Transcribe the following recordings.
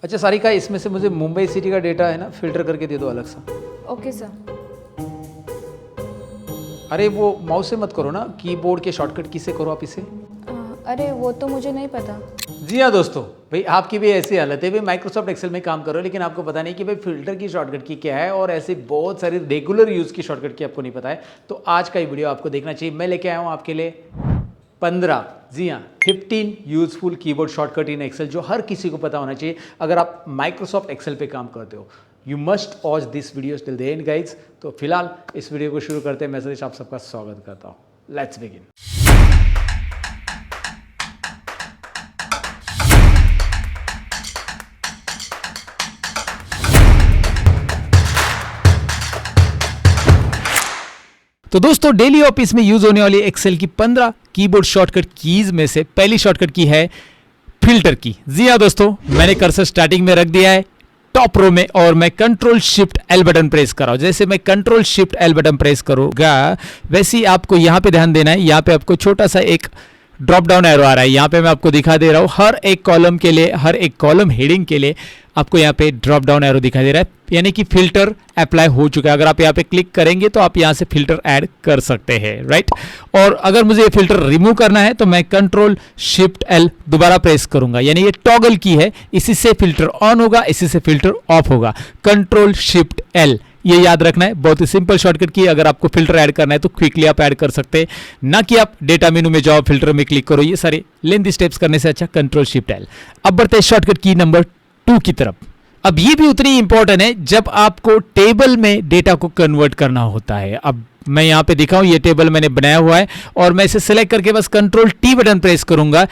अच्छा सारिका, इसमें से मुझे मुंबई सिटी का डेटा है ना फिल्टर करके दे दो अलग सा। Okay sir. अरे वो माउस से मत करो ना, कीबोर्ड के शॉर्टकट की से करो आप इसे। अरे वो तो मुझे नहीं पता। जी हाँ दोस्तों, भाई आपकी भी ऐसी हालत है, भाई माइक्रोसॉफ्ट एक्सेल में काम करो लेकिन आपको पता नहीं कि भाई फिल्टर की शॉर्टकट की क्या है, और ऐसे बहुत सारी रेगुलर यूज़ की शॉर्टकट की आपको नहीं पता है। तो आज का ये वीडियो आपको देखना चाहिए। मैं लेके आया हूँ आपके लिए 15, जी हाँ 15 useful keyboard shortcut in Excel जो हर किसी को पता होना चाहिए अगर आप माइक्रोसॉफ्ट एक्सेल पे काम करते हो। You must watch this video till the end guys. तो फिलहाल इस वीडियो को शुरू करते हैं, मैं सतीश आप सबका स्वागत करता हूँ। Let's begin. तो दोस्तों, डेली ऑफिस में यूज होने वाली एक्सेल की 15 कीबोर्ड शॉर्टकट कीज में से पहली शॉर्टकट की है फिल्टर की। जी हाँ दोस्तों, मैंने कर्सर स्टार्टिंग में रख दिया है टॉप रो में और मैं control shift L button press कर रहा हूं। जैसे मैं control shift L button press करूंगा वैसे ही आपको यहां पे ध्यान देना है। यहां पे आपको छोटा सा एक ड्रॉप डाउन एरो आ रहा है, यहां पे मैं आपको दिखा दे रहा हूं। हर एक कॉलम के लिए, हर एक कॉलम हेडिंग के लिए आपको यहाँ पे ड्रॉप डाउन एरो दिखाई दे रहा है, यानी कि फिल्टर अप्लाई हो चुका है। अगर आप यहाँ पे क्लिक करेंगे तो आप यहाँ से फिल्टर ऐड कर सकते हैं, राइट। और अगर मुझे ये फिल्टर रिमूव करना है तो मैं कंट्रोल शिफ्ट एल दोबारा प्रेस करूंगा, यानी ये टॉगल की है, इसी से फिल्टर ऑन होगा, इसी से फिल्टर ऑफ होगा। कंट्रोल शिफ्ट एल, ये याद रखना है। बहुत ही सिंपल शॉर्टकट की। अगर आपको फिल्टर ऐड करना है तो क्विकली आप ऐड कर सकते हैं, ना कि आप डेटा मेनू में जाओ फिल्टर में क्लिक करो। ये सारे लेंथी स्टेप्स करने से अच्छा कंट्रोल शिफ्ट एल। अब बढ़ते हैं शॉर्टकट की नंबर 2 की तरफ। अब ये भी उतनी इंपॉर्टेंट है जब आपको टेबल में डेटा को कन्वर्ट करना होता है। अब मैं यहां पे दिखाऊं, ये टेबल मैंने बनाया हुआ है और मैं इसे सिलेक्ट करके बस कंट्रोल टी बटन प्रेस करूंगा।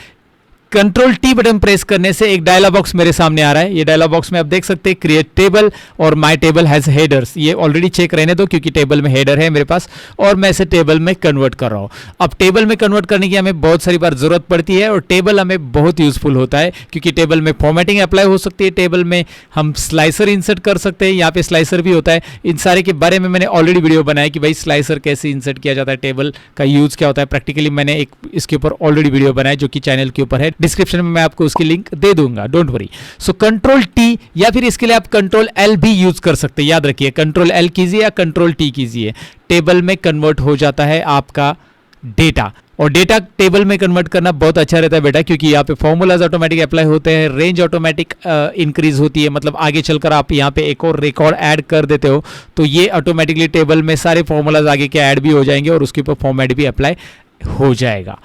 कंट्रोल टी बटन प्रेस करने से एक डायलॉग बॉक्स मेरे सामने आ रहा है। ये डायलॉग बॉक्स में आप देख सकते हैं क्रिएट टेबल और माय टेबल हैज हेडर्स। ये ऑलरेडी चेक रहने दो क्योंकि टेबल में हेडर है मेरे पास और मैं इसे टेबल में कन्वर्ट कर रहा हूं। अब टेबल में कन्वर्ट करने की हमें बहुत सारी बार जरूरत पड़ती है और टेबल हमें बहुत यूजफुल होता है क्योंकि टेबल में फॉर्मेटिंग अप्लाई हो सकती है, टेबल में हम स्लाइसर इंसर्ट कर सकते हैं, यहाँ पे स्लाइसर भी होता है। इन सारे के बारे में मैंने ऑलरेडी वीडियो बनाया कि भाई स्लाइसर कैसे इंसर्ट किया जाता है, टेबल का यूज क्या होता है। प्रैक्टिकली मैंने एक इसके ऊपर ऑलरेडी वीडियो बनाया जो कि चैनल के ऊपर है, डिस्क्रिप्शन में मैं आपको उसकी लिंक दे दूंगा, don't worry. So control T या फिर इसके लिए आप कंट्रोल एल भी यूज कर सकते हैं। याद रखिए कंट्रोल एल कीजिए या कंट्रोल टी कीजिए, टेबल में कन्वर्ट हो जाता है आपका डेटा। और डेटा टेबल में कन्वर्ट करना बहुत अच्छा रहता है बेटा, क्योंकि यहाँ पे फॉर्मूलाज ऑटोमेटिक अप्लाई होते हैं, रेंज ऑटोमेटिक इंक्रीज होती है। मतलब आगे चलकर आप यहाँ पे एक और रिकॉर्ड ऐड कर देते हो तो ये ऑटोमेटिकली टेबल में सारे फॉर्मूलाज आगे के ऐड भी हो जाएंगे और उसके ऊपर फॉर्मेट भी अप्लाई हो जाएगा।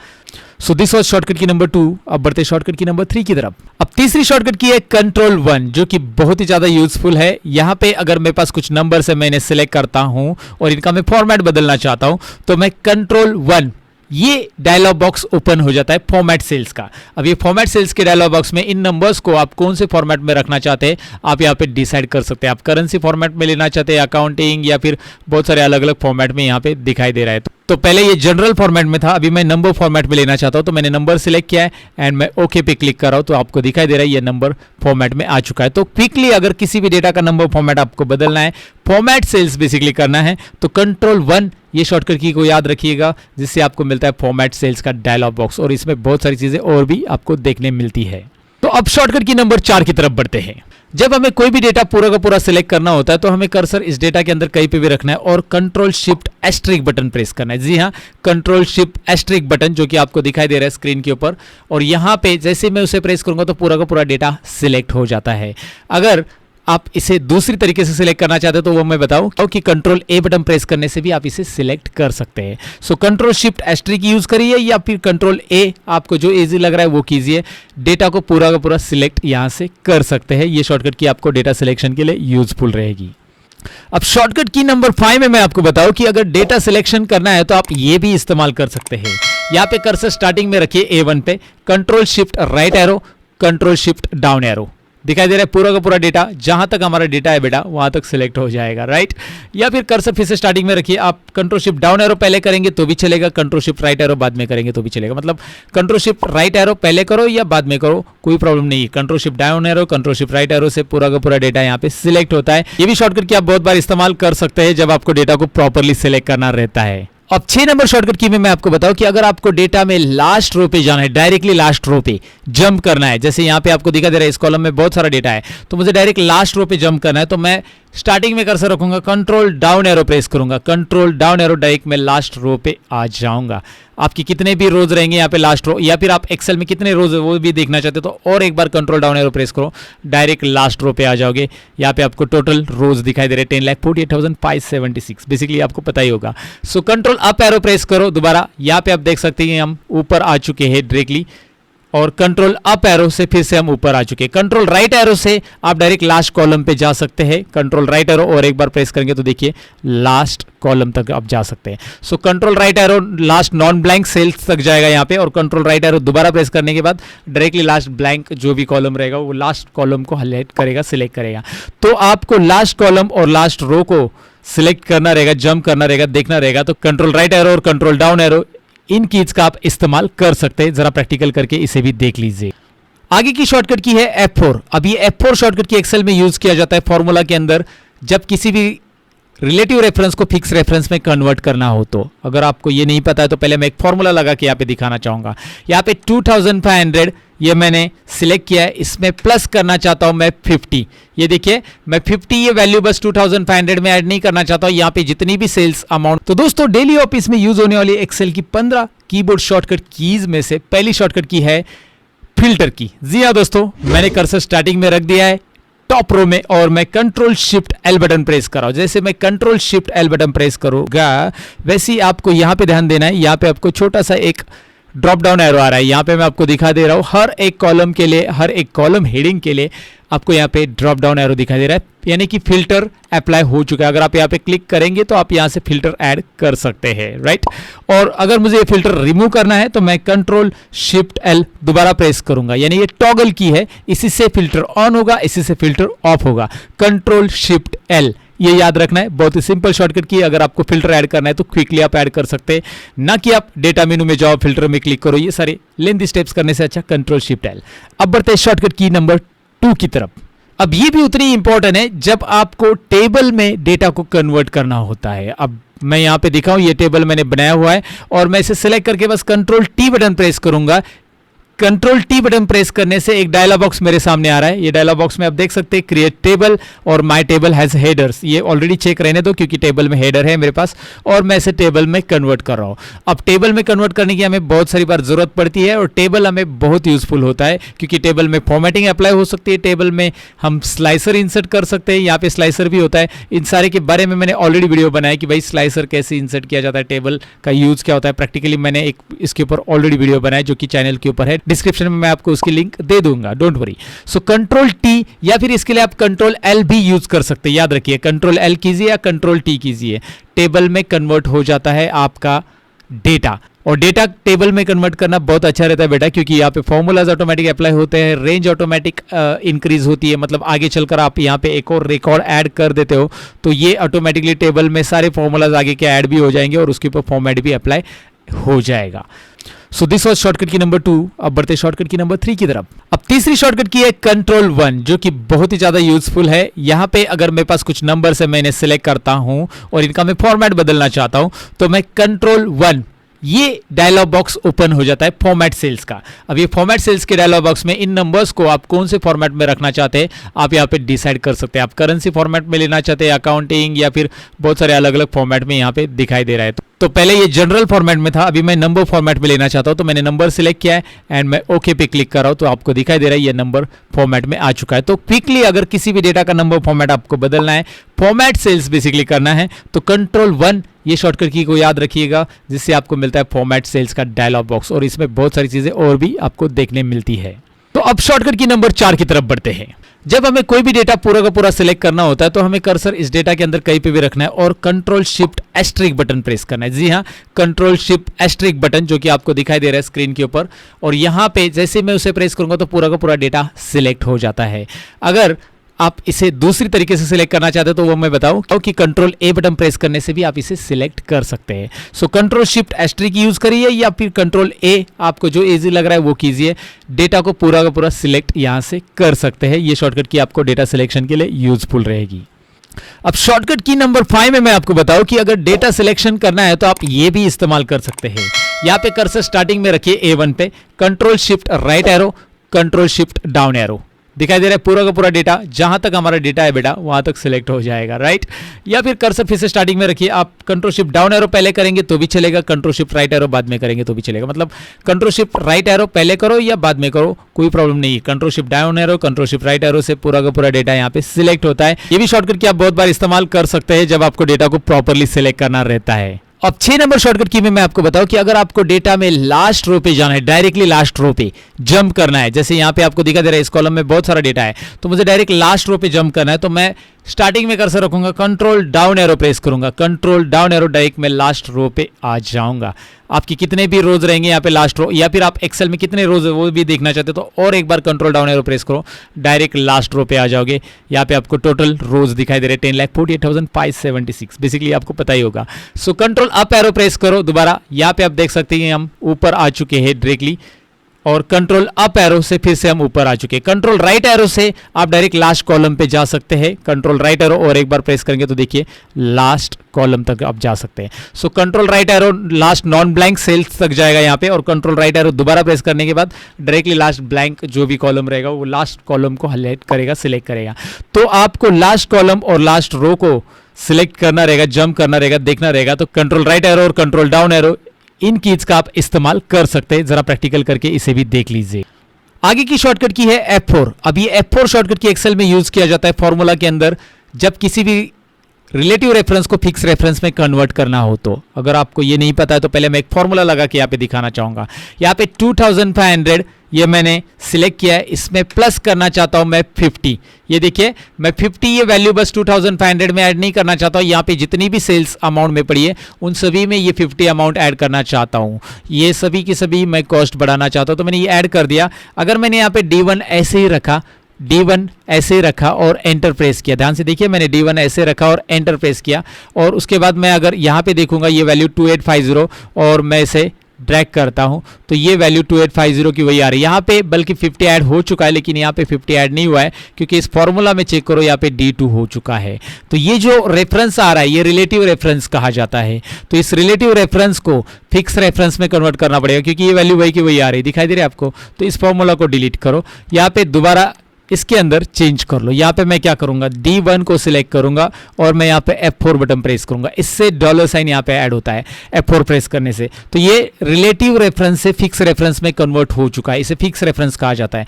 सो दिस वाज शॉर्टकट की नंबर 2। अब बढ़ते शॉर्टकट की नंबर 3 की तरफ। अब तीसरी शॉर्टकट की है कंट्रोल 1 जो कि बहुत ही ज्यादा यूजफुल है। यहाँ पे अगर मेरे पास कुछ नंबर से मैंने सिलेक्ट करता हूं और इनका मैं फॉर्मेट बदलना चाहता हूं तो मैं कंट्रोल 1, ये डायलॉग बॉक्स ओपन हो जाता है फॉर्मेट सेल्स का। अब ये फॉर्मेट सेल्स के डायलॉग बॉक्स में इन नंबर्स को आप कौन से फॉर्मेट में रखना चाहते हैं आप यहाँ पे डिसाइड कर सकते हैं। आप करेंसी फॉर्मेट में लेना चाहते हैं, अकाउंटिंग, या फिर बहुत सारे अलग अलग फॉर्मेट में यहाँ पे दिखाई दे रहा है। तो पहले ये जनरल फॉर्मेट में था, अभी मैं नंबर फॉर्मेट में लेना चाहता हूं तो मैंने नंबर सिलेक्ट किया है एंड मैं ओके पे क्लिक कर रहा हूं तो आपको दिखाई दे रहा है ये नंबर फॉर्मेट में आ चुका है। तो क्विकली अगर किसी भी डेटा का नंबर फॉर्मेट आपको बदलना है, फॉर्मेट सेल्स बेसिकली करना है, तो कंट्रोल 1 ये शॉर्टकट की को याद रखिएगा, जिससे आपको मिलता है फॉर्मेट सेल्स का डायलॉग बॉक्स और इसमें बहुत सारी चीजें और भी आपको देखने मिलती है। तो अब शॉर्टकट की नंबर 4 की तरफ बढ़ते हैं। जब हमें कोई भी डेटा पूरा का पूरा सिलेक्ट करना होता है तो हमें कर्सर इस डेटा के अंदर कहीं पे भी रखना है और control shift asterisk button press करना है। जी हाँ, कंट्रोल शिफ्ट एस्ट्रिक बटन जो कि आपको दिखाई दे रहा है स्क्रीन के ऊपर, और यहाँ पे जैसे मैं उसे प्रेस करूंगा तो पूरा का पूरा डेटा सिलेक्ट हो जाता है। अगर आप इसे दूसरी तरीके से सिलेक्ट करना चाहते हो तो वो मैं बताऊं कि कंट्रोल ए बटन प्रेस करने से भी आप इसे सिलेक्ट कर सकते हैं। So control shift asterisk use करिए या फिर कंट्रोल ए, आपको जो इजी लग रहा है वो कीजिए। डेटा को पूरा का पूरा सिलेक्ट यहां से कर सकते हैं। ये शॉर्टकट की आपको डेटा सिलेक्शन के लिए यूजफुल रहेगी। अब शॉर्टकट की नंबर 5 में मैं आपको बताऊं कि अगर डेटा सिलेक्शन करना है तो आप ये भी इस्तेमाल कर सकते हैं। यहाँ पे कर्सर स्टार्टिंग में रखिए A1 पे, control shift right arrow, control shift down arrow, दिखाई दे रहा है पूरा का पूरा डेटा, जहां तक हमारा डेटा है बेटा वहां तक सिलेक्ट हो जाएगा, राइट। या फिर कर्सर फिर से स्टार्टिंग में रखिए, आप कंट्रोल शिफ्ट डाउन एरो पहले करेंगे तो भी चलेगा, कंट्रोल शिफ्ट राइट एरो बाद में करेंगे तो भी चलेगा। मतलब कंट्रोल शिफ्ट राइट एरो पहले करो या बाद में करो, कोई प्रॉब्लम नहीं है। Control shift down arrow, control shift right arrow से पूरा का पूरा डेटा यहाँ पे सिलेक्ट होता है। ये भी शॉर्टकट की आप बहुत बार इस्तेमाल कर सकते हैं जब आपको डेटा को प्रॉपरली सिलेक्ट करना रहता है। अब 6 नंबर शॉर्टकट की में मैं आपको बताऊं कि अगर आपको डेटा में लास्ट रो पे जाना है, डायरेक्टली लास्ट रो पे जंप करना है, जैसे यहां पे आपको दिखा दे रहा है इस कॉलम में बहुत सारा डेटा है, तो मुझे डायरेक्ट लास्ट रो पे जंप करना है, तो मैं स्टार्टिंग में कर्सर रखूंगा, कंट्रोल डाउन एरो प्रेस करूंगा, कंट्रोल डाउन एरो, डायरेक्ट मैं लास्ट रो पे आ जाऊंगा। आपकी कितने भी रोज रहेंगे यहाँ पे लास्ट रो, या फिर आप एक्सेल में कितने रोज है वो भी देखना चाहते हो तो और एक बार कंट्रोल डाउन एरो प्रेस करो, डायरेक्ट लास्ट रो पे आ जाओगे। यहाँ पे आपको टोटल रोज दिखाई दे रहे हैं 10,48,576, बेसिकली आपको पता ही होगा। So control up arrow press करो दोबारा, यहाँ पे आप देख सकते हैं हम ऊपर आ चुके हैं डायरेक्टली, और कंट्रोल अप एरो से फिर से हम ऊपर आ चुके हैं। कंट्रोल राइट एरो से आप डायरेक्ट लास्ट कॉलम पे जा सकते हैं, कंट्रोल राइट एरो और एक बार प्रेस करेंगे तो देखिए लास्ट कॉलम तक आप जा सकते हैं। So control right arrow last non blank cells तक जाएगा यहाँ पे, और कंट्रोल राइट एरो दोबारा प्रेस करने के बाद डायरेक्टली लास्ट ब्लैंक जो भी कॉलम रहेगा वो लास्ट कॉलम को हाईलाइट करेगा, सिलेक्ट करेगा। तो आपको लास्ट कॉलम और लास्ट रो को सिलेक्ट करना रहेगा, जंप करना रहेगा, देखना रहेगा, तो कंट्रोल राइट एरो और कंट्रोल डाउन एरो इन कीज का आप इस्तेमाल कर सकते हैं। जरा प्रैक्टिकल करके इसे भी देख लीजिए। आगे की शॉर्टकट की है F4। अब ये F4 शॉर्टकट की एक्सेल में यूज किया जाता है फॉर्मूला के अंदर, जब किसी भी रिलेटिव रेफरेंस को फिक्स रेफरेंस में कन्वर्ट करना हो। तो अगर आपको ये नहीं पता है तो पहले मैं एक फॉर्मूला लगा के यहाँ पे दिखाना चाहूंगा। यहाँ पे 2500 ये मैंने सिलेक्ट किया है, इसमें प्लस करना चाहता हूं मैं 50। ये देखिए मैं 50 ये वैल्यू बस 2500 में ऐड नहीं करना चाहता हूं, यहाँ पे जितनी भी सेल्स अमाउंट। तो दोस्तों डेली ऑफिस में यूज होने वाली एक्सेल की 15 कीबोर्ड शॉर्टकट कीज में से पहली शॉर्टकट की है फिल्टर की। जी हाँ दोस्तों, मैंने कर्सर स्टार्टिंग में रख दिया है टॉप रो में, और मैं control shift L button press कर रहा हूं। जैसे मैं control shift L button press करूंगा वैसे ही आपको यहां पे ध्यान देना है। यहां पे आपको छोटा सा एक ड्रॉप डाउन एरो आ रहा है, यहां पे मैं आपको दिखा दे रहा हूं हर एक कॉलम के लिए, हर एक कॉलम हेडिंग के लिए आपको यहाँ पे ड्रॉप डाउन एरो दिखाई दे रहा है, यानी कि फिल्टर अप्लाई हो चुका है। अगर आप यहाँ पे क्लिक करेंगे तो आप यहाँ से फिल्टर ऐड कर सकते हैं, राइट। और अगर मुझे ये फिल्टर रिमूव करना है तो मैं कंट्रोल शिफ्ट एल दोबारा प्रेस करूंगा, यानी ये टॉगल की है, इसी से फिल्टर ऑन होगा, इसी से फिल्टर ऑफ होगा। कंट्रोल शिफ्ट एल, ये याद रखना है, बहुत ही सिंपल शॉर्टकट की। अगर आपको फिल्टर ऐड करना है तो क्विकली आप ऐड कर सकते हैं, ना कि आप डेटा मेनू में जाओ फिल्टर में क्लिक करो। ये सारे लेंथी स्टेप्स करने से अच्छा कंट्रोल शिफ्ट एल। अब बढ़ते हैं शॉर्टकट की नंबर 2 की तरफ। अब ये भी उतनी इंपॉर्टेंट है जब आपको टेबल में डेटा को कन्वर्ट करना होता है। अब मैं यहां पे दिखाऊं, ये टेबल मैंने बनाया हुआ है और मैं इसे सिलेक्ट करके बस कंट्रोल टी बटन प्रेस करूंगा। कंट्रोल टी बटन प्रेस करने से एक डायलॉग बॉक्स मेरे सामने आ रहा है। ये डायलॉग बॉक्स में आप देख सकते हैं क्रिएट टेबल और माय टेबल हैज हेडर्स। ये ऑलरेडी चेक रहने दो क्योंकि टेबल में हेडर है मेरे पास, और मैं इसे टेबल में कन्वर्ट कर रहा हूं। अब टेबल में कन्वर्ट करने की हमें बहुत सारी बार जरूरत पड़ती है, और टेबल हमें बहुत यूजफुल होता है क्योंकि टेबल में फॉर्मेटिंग अप्लाई हो सकती है, टेबल में हम स्लाइसर इंसर्ट कर सकते हैं, यहाँ पे स्लाइसर भी होता है। इन सारे के बारे में मैंने ऑलरेडी वीडियो बनाया कि भाई स्लाइसर कैसे इंसर्ट किया जाता है, टेबल का यूज क्या होता है। प्रैक्टिकली मैंने एक इसके ऊपर ऑलरेडी वीडियो बनाया जो कि चैनल के ऊपर है, डिस्क्रिप्शन में मैं आपको उसकी लिंक दे दूंगा, don't worry. So control T, या फिर इसके लिए आप कंट्रोल एल भी यूज कर सकते हैं। याद रखिए कंट्रोल एल कीजिए या कंट्रोल टी कीजिए, टेबल में कन्वर्ट हो जाता है आपका डेटा। और डेटा टेबल में कन्वर्ट करना बहुत अच्छा रहता है बेटा, क्योंकि यहाँ पे फॉर्मूलाज ऑटोमेटिक अप्लाई होते हैं, रेंज ऑटोमेटिक इंक्रीज होती है। मतलब आगे चलकर आप यहाँ पे एक और रिकॉर्ड ऐड कर देते हो तो ये ऑटोमेटिकली टेबल में सारे फॉर्मूलाज आगे के ऐड भी हो जाएंगे और उसके ऊपर फॉर्मेट भी अप्लाई हो जाएगा। सो दिस वाज शॉर्टकट की नंबर 2। अब बढ़ते शॉर्टकट की नंबर 3 की तरफ। अब तीसरी शॉर्टकट की है कंट्रोल 1, जो कि बहुत ही ज्यादा यूजफुल है। यहां पे अगर मेरे पास कुछ नंबर है, मैं इन्हें सिलेक्ट करता हूं और इनका मैं फॉर्मेट बदलना चाहता हूं तो मैं कंट्रोल 1, ये डायलॉग बॉक्स ओपन हो जाता है फॉर्मेट सेल्स का। अब ये फॉर्मेट सेल्स के डायलॉग बॉक्स में इन नंबर्स को आप कौन से फॉर्मेट में रखना चाहते हैं आप यहाँ पे डिसाइड कर सकते हैं। आप करेंसी फॉर्मेट में लेना चाहते हैं, अकाउंटिंग, या फिर बहुत सारे अलग अलग फॉर्मेट में यहाँ पे दिखाई दे रहा है। तो पहले ये जनरल फॉर्मेट में था, अभी मैं नंबर फॉर्मेट में लेना चाहता हूं तो मैंने नंबर सिलेक्ट किया है एंड मैं ओके पे क्लिक कर रहा हूं तो आपको दिखाई दे रहा है ये नंबर फॉर्मेट में आ चुका है। तो क्विकली अगर किसी भी डेटा का नंबर फॉर्मेट आपको बदलना है, फॉर्मेट सेल्स बेसिकली करना है, तो कंट्रोल 1 ये शॉर्टकट की को याद रखिएगा, जिससे आपको मिलता है फॉर्मेट सेल्स का डायलॉग बॉक्स, और इसमें बहुत सारी चीजें और भी आपको देखने मिलती है। तो अब शॉर्टकट की नंबर 4 की तरफ बढ़ते हैं। जब हमें कोई भी डेटा पूरा का पूरा सिलेक्ट करना होता है तो हमें कर्सर इस डेटा के अंदर कहीं पे भी रखना है और control shift asterisk button press करना है। जी हाँ, कंट्रोल शिफ्ट एस्ट्रिक बटन जो कि आपको दिखाई दे रहा है स्क्रीन के ऊपर, और यहां पे जैसे मैं उसे प्रेस करूंगा तो पूरा का पूरा डेटा सिलेक्ट हो जाता है। अगर आप इसे दूसरी तरीके से सिलेक्ट करना चाहते हो तो वो मैं बताऊं कि कंट्रोल ए बटन प्रेस करने से भी आप इसे सिलेक्ट कर सकते हैं। So control shift asterisk use करिए या फिर कंट्रोल ए, आपको जो इजी लग रहा है वो कीजिए। डेटा को पूरा का पूरा सिलेक्ट यहां से कर सकते हैं। ये शॉर्टकट की आपको डेटा सिलेक्शन के लिए यूजफुल रहेगी। अब शॉर्टकट की नंबर 5 में मैं आपको बताऊं कि अगर डेटा सिलेक्शन करना है तो आप ये भी इस्तेमाल कर सकते हैं। यहां पे कर्सर स्टार्टिंग में रखिए A1 पे, control shift right arrow, control shift down arrow, दिखाई दे रहा है पूरा का पूरा डेटा, जहां तक हमारा डेटा है बेटा वहां तक सिलेक्ट हो जाएगा, राइट। या फिर कर्सर फिर से स्टार्टिंग में रखिए, आप कंट्रोल शिफ्ट डाउन एरो पहले करेंगे तो भी चलेगा, कंट्रोल शिफ्ट राइट एरो बाद में करेंगे तो भी चलेगा। मतलब कंट्रोल शिफ्ट राइट एरो पहले करो या बाद में करो, कोई प्रॉब्लम नहीं है। Control shift down arrow, control shift right arrow से पूरा का पूरा डेटा यहाँ पे सिलेक्ट होता है। ये भी शॉर्टकट की आप बहुत बार इस्तेमाल कर सकते हैं जब आपको डेटा को प्रॉपरली सिलेक्ट करना रहता है। अब 6 नंबर शॉर्टकट की में मैं आपको बताऊं कि अगर आपको डेटा में लास्ट रो पे जाना है, डायरेक्टली लास्ट रो पे जंप करना है, जैसे यहां पे आपको दिखा दे रहा है इस कॉलम में बहुत सारा डेटा है, तो मुझे डायरेक्ट लास्ट रो पे जंप करना है, तो मैं स्टार्टिंग में कर्सर रखूंगा, कंट्रोल डाउन एरो प्रेस करूंगा, कंट्रोल डाउन एरो, डायरेक्ट मैं लास्ट रो पे आ जाऊंगा। आपकी कितने भी रोज रहेंगे यहाँ पे लास्ट रो, या फिर आप एक्सेल में कितने रोज है वो भी देखना चाहते हो तो और एक बार कंट्रोल डाउन एरो प्रेस करो, डायरेक्ट लास्ट रो पे आ जाओगे। यहाँ पे आपको टोटल रोज दिखाई दे रहे 10,48,576, बेसिकली आपको पता ही होगा। So control up arrow press करो दोबारा, यहाँ पे आप देख सकते हैं हम ऊपर आ चुके हैं डायरेक्टली, और कंट्रोल अप एरो से फिर से हम ऊपर आ चुके हैं। कंट्रोल राइट एरो से आप डायरेक्ट लास्ट कॉलम पे जा सकते हैं, कंट्रोल राइट एरो और एक बार प्रेस करेंगे तो देखिए लास्ट कॉलम तक आप जा सकते हैं। So control right arrow last non blank cells तक जाएगा यहाँ पे, और कंट्रोल राइट एरो दोबारा प्रेस करने के बाद डायरेक्टली लास्ट ब्लैंक जो भी कॉलम रहेगा वो लास्ट कॉलम को हाईलाइट करेगा, सिलेक्ट करेगा। तो आपको लास्ट कॉलम और लास्ट रो को सिलेक्ट करना रहेगा, जंप करना रहेगा, देखना रहेगा, तो कंट्रोल राइट एरो और कंट्रोल डाउन एरो इन कीज का आप इस्तेमाल कर सकते हैं। जरा प्रैक्टिकल करके इसे भी देख लीजिए। आगे की शॉर्टकट की है F4। अब ये F4 शॉर्टकट की एक्सेल में यूज किया जाता है फॉर्मूला के अंदर, जब किसी भी रिलेटिव रेफरेंस को फिक्स रेफरेंस में कन्वर्ट करना हो। तो अगर आपको ये नहीं पता है तो पहले मैं एक फॉर्मूला लगा के यहाँ पे दिखाना चाहूंगा। यहाँ पे 2500 ये मैंने सिलेक्ट किया है, इसमें प्लस करना चाहता हूं मैं 50। ये देखिए मैं 50 ये वैल्यू बस 2500 में ऐड नहीं करना चाहता हूं, यहाँ पे जितनी भी सेल्स अमाउंट में पड़ी है उन सभी में ये 50 अमाउंट ऐड करना चाहता हूं। ये सभी की सभी मैं कॉस्ट बढ़ाना चाहता हूं, तो मैंने ये ऐड कर दिया। अगर मैंने यहाँ पे D1 ऐसे ही रखा, D1 ऐसे रखा और एंटर प्रेस किया, ध्यान से देखिए मैंने D1 ऐसे रखा और एंटर प्रेस किया, और उसके बाद मैं अगर यहाँ पे देखूंगा ये वैल्यू 2850 और मैं इसे ड्रैग करता हूं तो ये वैल्यू 2850 की वही आ रही है। यहाँ पे बल्कि 50 ऐड हो चुका है, लेकिन यहाँ पे 50 ऐड नहीं हुआ है क्योंकि इस फॉर्मूला में चेक करो यहाँ पे D2 हो चुका है। तो ये जो रेफरेंस आ रहा है ये रिलेटिव रेफरेंस कहा जाता है। तो इस रिलेटिव रेफरेंस को फिक्स रेफरेंस में कन्वर्ट करना पड़ेगा क्योंकि ये वैल्यू वही की वही आ रही है, दिखाई दे रही है आपको। तो इस फॉर्मूला को डिलीट करो, यहाँ पे दोबारा इसके अंदर चेंज कर लो। यहाँ पे मैं क्या करूंगा, D1 को सिलेक्ट करूंगा और मैं यहाँ पे F4 बटन प्रेस करूंगा, इससे डॉलर साइन यहाँ पे ऐड होता है F4 प्रेस करने से। तो ये रिलेटिव रेफरेंस से फिक्स रेफरेंस में कन्वर्ट हो चुका है, इसे फिक्स रेफरेंस कहा जाता है।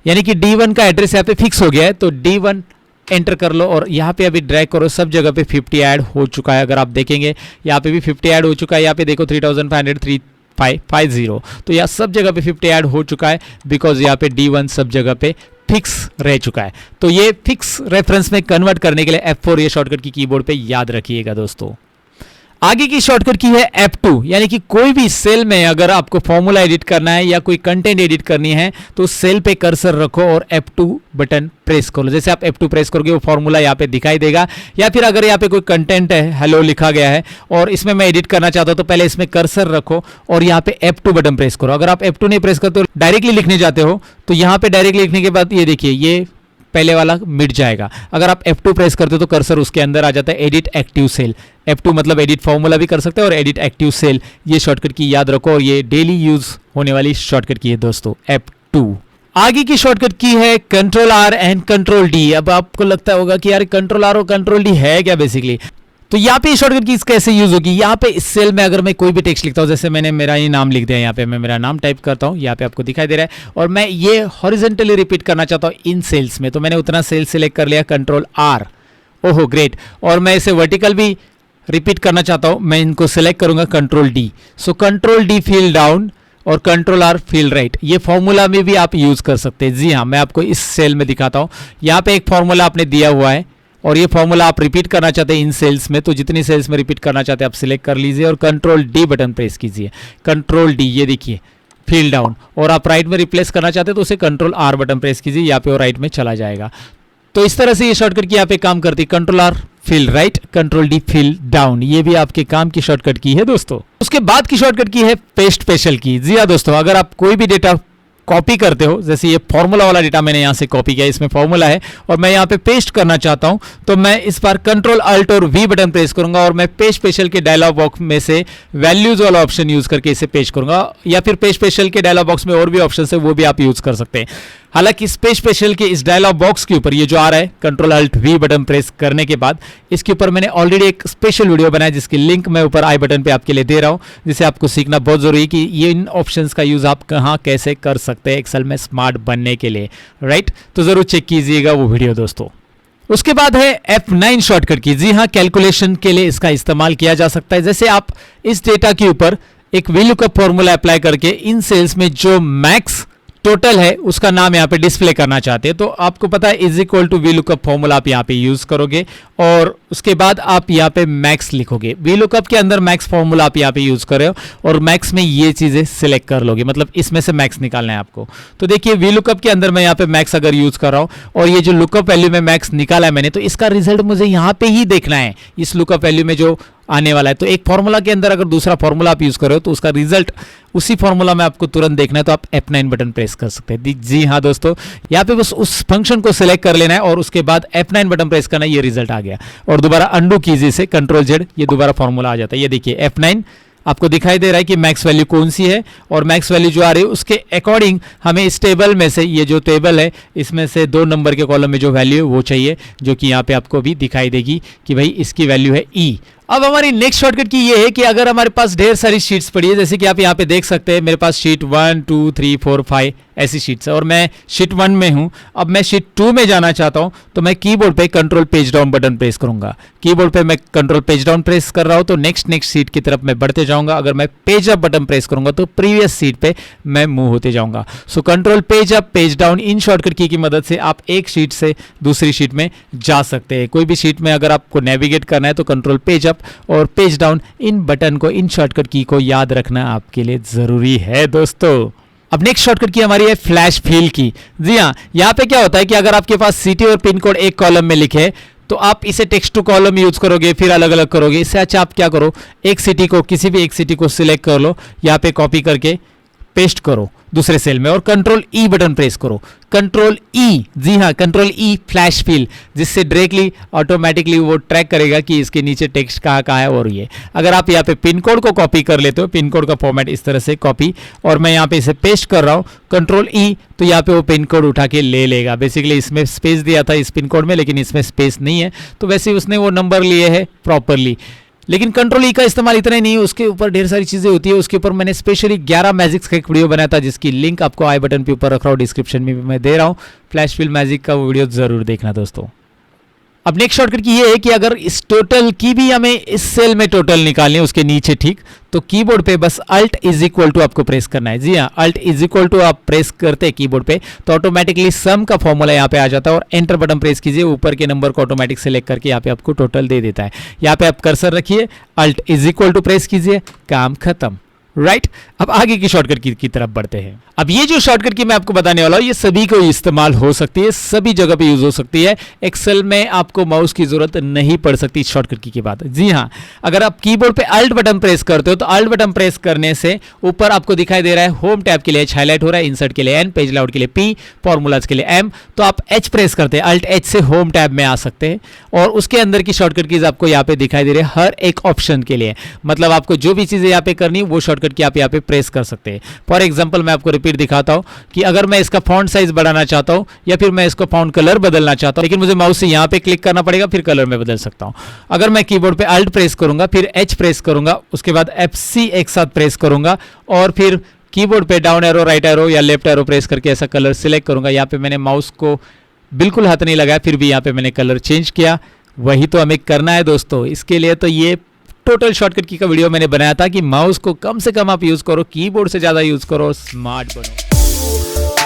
यानी कि D1 का एड्रेस यहाँ पे फिक्स हो गया है, तो D1 एंटर कर लो और यहाँ पे अभी ड्रैग करो, सब जगह पे 50 ऐड हो चुका है। अगर आप देखेंगे यहाँ पे भी 50 ऐड हो चुका है, यहाँ पे देखो 3550, तो यहाँ सब जगह पे 50 ऐड हो चुका है बिकॉज यहाँ पे D1 सब जगह पे फिक्स रह चुका है। तो ये फिक्स रेफरेंस में कन्वर्ट करने के लिए F4 ये शॉर्टकट की कीबोर्ड पे याद रखिएगा दोस्तों। आगे की शॉर्टकट की है F2, यानी कि कोई भी सेल में अगर आपको फॉर्मूला एडिट करना है या कोई कंटेंट एडिट करनी है तो सेल पे कर्सर रखो और F2 बटन प्रेस करो। जैसे आप F2 प्रेस करोगे वो फॉर्मूला यहाँ पे दिखाई देगा। या फिर अगर यहाँ पे कोई कंटेंट है, हेलो लिखा गया है और इसमें मैं एडिट करना चाहता हूँ तो पहले इसमें कर्सर रखो और यहाँ पे F2 बटन प्रेस करो। अगर आप F2 नहीं प्रेस करते हो डायरेक्टली लिखने जाते हो तो यहाँ पे डायरेक्टली लिखने के बाद ये देखिए ये पहले वाला मिट जाएगा। अगर आप F2 प्रेस करते हो तो कर्सर उसके अंदर आ जाता है, एडिट एक्टिव सेल। F2 मतलब एडिट फॉर्मूला भी कर सकते हैं और एडिट एक्टिव सेल, ये शॉर्टकट की याद रखो और ये डेली यूज होने वाली शॉर्टकट की है दोस्तों F2। आगे की शॉर्टकट की है control R and control D। अब आपको लगता होगा कि यार कंट्रोल R और कंट्रोल D है क्या बेसिकली, तो यहाँ पे शॉर्टकट की कैसे यूज होगी। यहाँ पे इस सेल में अगर मैं कोई भी टेक्स्ट लिखता हूँ, जैसे मैंने मेरा ये नाम लिख दिया, यहाँ पे मैं मेरा नाम टाइप करता हूँ, यहाँ पे आपको दिखाई दे रहा है, और मैं ये हॉरिजॉन्टली रिपीट करना चाहता हूँ इन सेल्स में, तो मैंने उतना सेल सिलेक्ट कर लिया, कंट्रोल R, ओहो ग्रेट। और मैं इसे वर्टिकल भी रिपीट करना चाहता हूँ, मैं इनको सिलेक्ट करूंगा control D। So control D feel down और कंट्रोल R फील राइट, ये फॉर्मूला में भी आप यूज कर सकते हैं। जी हाँ, मैं आपको इस सेल में दिखाता हूँ। यहाँ पे एक फॉर्मूला आपने दिया हुआ है और ये फॉर्मूला आप रिपीट करना चाहते हैं इन सेल्स में, तो जितनी सेल्स में रिपीट करना चाहते हैं आप सिलेक्ट कर लीजिए और कंट्रोल D बटन प्रेस कीजिए। कंट्रोल D, ये देखिए फील डाउन, और आप राइट में रिप्लेस करना चाहते हैं तो उसे कंट्रोल R बटन प्रेस कीजिए, यहाँ पे और राइट में चला जाएगा। तो इस तरह से ये शॉर्टकट की यहाँ पे काम करती है, control R feel right, control D feel down, ये भी आपके काम की शॉर्टकट की है दोस्तों। उसके बाद की शॉर्टकट की है पेस्ट स्पेशल की। जी हाँ दोस्तों, अगर आप कोई भी डेटा कॉपी करते हो, जैसे ये फॉर्मूला वाला डेटा मैंने यहाँ से कॉपी किया, इसमें फॉर्मूला है और मैं यहाँ पे पेस्ट करना चाहता हूँ, तो मैं इस बार कंट्रोल अल्ट और वी बटन प्रेस करूंगा और मैं पेज स्पेशल के डायलॉग बॉक्स में से वैल्यूज वाला ऑप्शन यूज करके इसे पेस्ट करूंगा, या फिर पेज स्पेशल के डायलॉग बॉक्स में और भी ऑप्शन है वो भी आप यूज कर सकते हैं। हालांकि पेज स्पेशल के इस डायलॉग बॉक्स के ऊपर ये जो आ रहा है control alt V button press करने के बाद, इसके ऊपर मैंने ऑलरेडी एक स्पेशल वीडियो बनाया जिसकी लिंक मैं ऊपर आई बटन पे आपके लिए दे रहा हूं, जिसे आपको सीखना बहुत जरूरी है कि ये इन ऑप्शंस का यूज आप कहां कैसे कर सकते हैं एक्सेल में स्मार्ट बनने के लिए, राइट। तो जरूर चेक कीजिएगा वो वीडियो दोस्तों। उसके बाद है F9 शॉर्टकट की। जी हाँ, कैलकुलेशन के लिए इसका इस्तेमाल किया जा सकता है। जैसे आप इस डेटा के ऊपर एक VLOOKUP फॉर्मूला अप्लाई करके इन सेल्स में जो मैक्स टोटल है उसका नाम यहाँ पे डिस्प्ले करना चाहते हैं, तो आपको पता है is equal to VLOOKUP formula आप यहाँ पे यूज करोगे और उसके बाद आप यहाँ पे मैक्स लिखोगे। VLOOKUP के अंदर मैक्स फॉर्मूला आप यहाँ पे यूज कर रहे हो और मैक्स में ये चीजें सिलेक्ट कर लोगे, मतलब इसमें से मैक्स निकालना है आपको। तो देखिए VLOOKUP के अंदर मैं यहाँ पे मैक्स अगर यूज कर रहा हूँ और ये जो लुकअप वैल्यू में मैक्स निकाला है मैंने, तो इसका रिजल्ट मुझे यहाँ पे ही देखना है, इस लुकअप वैल्यू में जो आने वाला है। तो एक फॉर्मूला के अंदर अगर दूसरा फॉर्मूला आप यूज कर रहे हो तो उसका रिजल्ट उसी फॉर्मूला में आपको तुरंत देखना है, तो आप F9 बटन प्रेस कर सकते हैं। जी हाँ दोस्तों, यहाँ पे बस उस फंक्शन को सिलेक्ट कर लेना है और उसके बाद F9 बटन प्रेस करना है, ये रिजल्ट आ गया। और दोबारा अंडू कीजिए से कंट्रोल Z, ये दोबारा फॉर्मूला आ जाता है। ये देखिए F9 आपको दिखाई दे रहा है कि मैक्स वैल्यू कौन सी है और मैक्स वैल्यू जो आ रही है उसके अकॉर्डिंग हमें इस टेबल में से, ये जो टेबल है इसमें से 2 नंबर के कॉलम में जो वैल्यू है वो चाहिए, जो कि यहाँ पे आपको भी दिखाई देगी कि भाई इसकी वैल्यू है E। अब हमारी नेक्स्ट शॉर्टकट की ये है कि अगर हमारे पास ढेर सारी शीट्स पड़ी है, जैसे कि आप यहाँ पे देख सकते हैं मेरे पास शीट 1 2 3 4 5 ऐसी शीट्स है और मैं शीट 1 में हूं। अब मैं शीट 2 में जाना चाहता हूं तो मैं कीबोर्ड पे control page down button press करूंगा। कीबोर्ड पे मैं कंट्रोल पेज डाउन प्रेस कर रहा हूं तो नेक्स्ट सीट की तरफ मैं बढ़ते जाऊंगा। अगर मैं पेज अप बटन प्रेस करूंगा तो प्रीवियस सीट पे मैं मूव होते जाऊंगा। So control page up page down in shortcut की मदद से आप एक शीट से दूसरी शीट में जा सकते हैं। कोई भी शीट में अगर आपको नेविगेट करना है तो कंट्रोल पेज अप और पेज डाउन इन बटन को, इन शॉर्टकट की को याद रखना आपके लिए जरूरी है दोस्तों। अब नेक्स्ट शॉर्टकट की हमारी है फ्लैश फिल की। जी हाँ, यहाँ पे क्या होता है कि अगर आपके पास सिटी और पिन कोड एक कॉलम में लिखे तो आप इसे टेक्स्ट टू कॉलम यूज करोगे, फिर अलग अलग करोगे। इससे अच्छा आप क्या करो, एक सिटी को, किसी भी एक सिटी को सिलेक्ट कर लो, यहाँ पे कॉपी करके पेस्ट करो दूसरे सेल में और कंट्रोल ई बटन प्रेस करो। कंट्रोल ई, जी हाँ कंट्रोल ई फ्लैश फिल, जिससे डायरेक्टली ऑटोमेटिकली वो ट्रैक करेगा कि इसके नीचे टेक्स्ट कहाँ है। और ये अगर आप यहाँ पे पिन कोड को कॉपी कर लेते हो, पिन कोड का फॉर्मेट इस तरह से कॉपी, और मैं यहाँ पे इसे पेस्ट कर रहा हूँ कंट्रोल ई, तो यहाँ पे वो पिन कोड उठा के ले लेगा। बेसिकली इसमें स्पेस दिया था इस पिन कोड में, लेकिन इसमें स्पेस नहीं है, तो वैसे ही उसने वो नंबर लिए है प्रॉपरली। लेकिन कंट्रोल ई का इस्तेमाल इतना ही नहीं है, उसके ऊपर ढेर सारी चीजें होती है। उसके ऊपर मैंने स्पेशली 11 मैजिक्स का एक वीडियो बनाया था, जिसकी लिंक आपको आई बटन पे ऊपर रख रहा हूँ, डिस्क्रिप्शन में भी मैं दे रहा हूँ। फ्लैश फिल मैजिक का वो वीडियो जरूर देखना दोस्तों। अब नेक्स्ट शॉर्टकट की ये है कि अगर इस टोटल की भी हमें इस सेल में टोटल निकालनी है उसके नीचे, ठीक, तो कीबोर्ड पे बस अल्ट इज इक्वल टू आपको प्रेस करना है। जी हाँ, अल्ट इज इक्वल टू आप प्रेस करते हैं कीबोर्ड पे तो ऑटोमेटिकली सम का फॉर्मूला यहाँ पे आ जाता है और एंटर बटन प्रेस कीजिए, ऊपर के नंबर को ऑटोमेटिक सेलेक्ट करके यहाँ पे आपको टोटल दे देता है। यहाँ पे आप कर्सर रखिए, alt is equal to press कीजिए, काम खत्म, राइट। अब आगे की शॉर्टकट की तरफ बढ़ते हैं। अब ये जो शॉर्टकट की मैं आपको बताने वाला हूं, ये सभी को इस्तेमाल हो सकती है, सभी जगह पे यूज हो सकती है। एक्सेल में आपको माउस की जरूरत नहीं पड़ सकती इस शॉर्टकट की बात। जी हाँ, अगर आप कीबोर्ड पे अल्ट बटन प्रेस करते हो तो अल्ट बटन प्रेस करने से ऊपर आपको दिखाई दे रहा है होम टैब के लिए H हाईलाइट हो रहा है, इंसर्ट के लिए N, पेज लाउट के लिए P, फॉर्मूलाज के लिए M, तो आप H प्रेस करते हैं, अल्ट H से होम टैब में आ सकते हैं और उसके अंदर की शॉर्टकट कीज आपको यहाँ पे दिखाई दे रही है हर एक ऑप्शन के लिए। मतलब आपको जो भी चीजें यहाँ पे करनी वो शॉर्टकट की आप यहाँ पे प्रेस कर सकते हैं। फॉर एग्जाम्पल मैं आपको रिपीट दिखाता हूँ कि अगर मैं इसका फॉन्ट साइज बढ़ाना चाहता हूं या फिर मैं इसको फॉन्ट कलर बदलना चाहता हूं, लेकिन मुझे माउस से यहां पे क्लिक करना पड़ेगा, फिर कलर में बदल सकता हूं। अगर मैं कीबोर्ड पे अल्ट प्रेस करूंगा, फिर H प्रेस करूंगा, उसके बाद FC एक साथ प्रेस करूंगा और फिर कीबोर्ड पे डाउन एरो, राइट एरो या लेफ्ट एरो प्रेस करके ऐसा कलर सिलेक्ट करूंगा। यहाँ पे मैंने माउस को बिल्कुल हाथ नहीं लगाया, फिर भी यहाँ पे मैंने कलर चेंज किया। वही तो हमें करना है दोस्तों। इसके लिए तो ये टोटल शॉर्टकट की का वीडियो मैंने बनाया था कि माउस को कम से कम आप यूज करो, कीबोर्ड से ज्यादा यूज करो, स्मार्ट बनो।